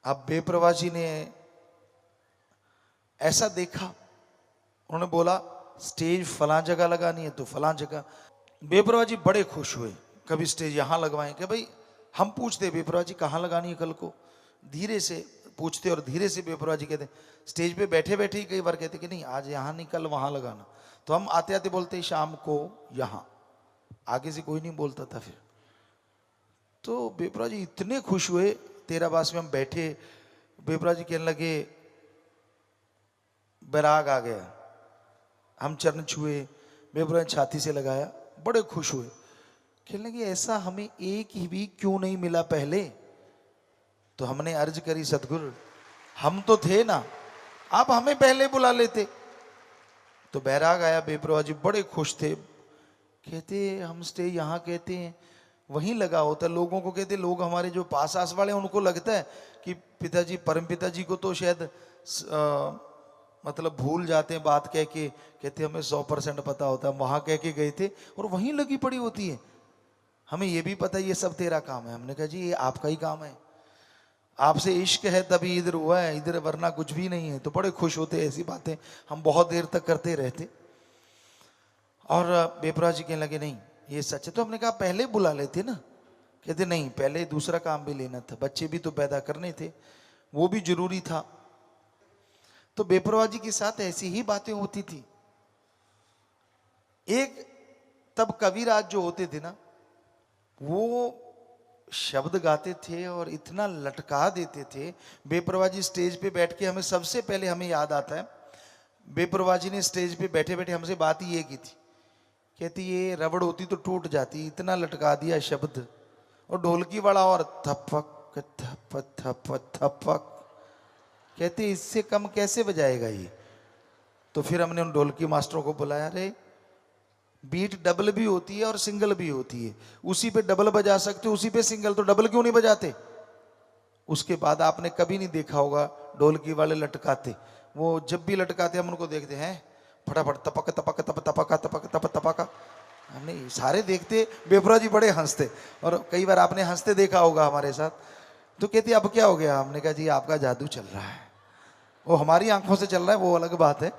अब बेप्रभा जी ने ऐसा देखा, उन्होंने बोला स्टेज फलां जगह लगानी है तो फलां जगह। बेप्रभा जी बड़े खुश हुए, कभी स्टेज यहाँ लगवाएं कि भाई हम पूछते बेप्रभा जी कहाँ लगानी है कल को, धीरे से पूछते और धीरे से बेप्रभा जी कहते स्टेज पे बैठे बैठे ही कई बार कहते कि नहीं आज यहाँ नहीं कल वहाँ लगाना, तो हम आते आते बोलते शाम को यहाँ, आगे से कोई नहीं बोलता था। फिर तो बेप्रभा जी इतने खुश हुए, तेराबास में हम बैठे, बेप्रभा जी कहने लगे बैराग आ गया, हम चरण छुए, बेप्रभा ने छाती से लगाया, बड़े खुश हुए, कहने लगे ऐसा हमें एक ही भी क्यों नहीं मिला पहले। तो हमने अर्ज करी सतगुरु हम तो थे ना, आप हमें पहले बुला लेते। तो बैराग आया, बेप्रभा जी बड़े खुश थे, कहते हम स्टे यहाँ कहते हैं वहीं लगा होता, लोगों को कहते लोग हमारे जो पास आस वाले हैं उनको लगता है कि पिताजी परम पिताजी को तो शायद मतलब भूल जाते हैं बात कह के, कहते हमें 100% पता होता है, वहां कह के गए थे और वहीं लगी पड़ी होती है, हमें ये भी पता है ये सब तेरा काम है। हमने कहा जी ये आपका ही काम है, आपसे इश्क है तभी इधर हुआ है, इधर वरना कुछ भी नहीं है। तो बड़े खुश होते, ऐसी बातें हम बहुत देर तक करते रहते। और बेप्रभा जी कहने लगे नहीं ये सच है। तो हमने कहा पहले बुला लेते ना, कहते नहीं पहले दूसरा काम भी लेना था, बच्चे भी तो पैदा करने थे, वो भी जरूरी था। तो बेप्रभा जी के साथ ऐसी ही बातें होती थी। एक तब कविराज जो होते थे ना, वो शब्द गाते थे और इतना लटका देते थे। बेप्रभा जी स्टेज पे बैठ के हमें सबसे पहले हमें याद आता है, बेप्रभा जी ने स्टेज पे बैठे बैठे हमसे बात ही ये की थी, कहती ये रबड़ होती तो टूट जाती, इतना लटका दिया शब्द, और ढोलकी वाला और थपक थप थप थपक, कहते इससे कम कैसे बजाएगा ये। तो फिर हमने उन ढोलकी मास्टरों को बुलाया, अरे बीट डबल भी होती है और सिंगल भी होती है, उसी पे डबल बजा सकते हो उसी पे सिंगल, तो डबल क्यों नहीं बजाते। उसके बाद आपने कभी नहीं देखा होगा ढोलकी वाले लटकाते, वो जब भी लटकाते हम उनको देखते हैं फटाफट तपक तपक तप तपका तपक तप तपका, हमने सारे देखते। बेप्रभा जी बड़े हंसते, और कई बार आपने हंसते देखा होगा हमारे साथ। तो कहती अब क्या हो गया, हमने कहा जी आपका जादू चल रहा है, वो हमारी आंखों से चल रहा है वो अलग बात है,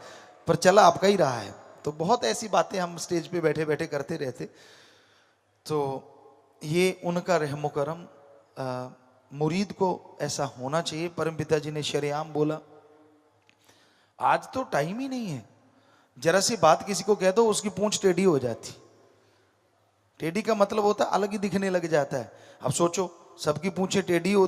पर चला आपका ही रहा है। तो बहुत ऐसी बातें हम स्टेज पे बैठे बैठे करते रहते। तो ये उनका रहमो करम, मुरीद को ऐसा होना चाहिए। परम पिताजी ने शरेआम बोला, आज तो टाइम ही नहीं है, जरा सी बात किसी को कह दो उसकी पूंछ टेढ़ी हो जाती। टेढ़ी का मतलब होता है अलग ही दिखने लग जाता है। अब सोचो सबकी पूंछें टेढ़ी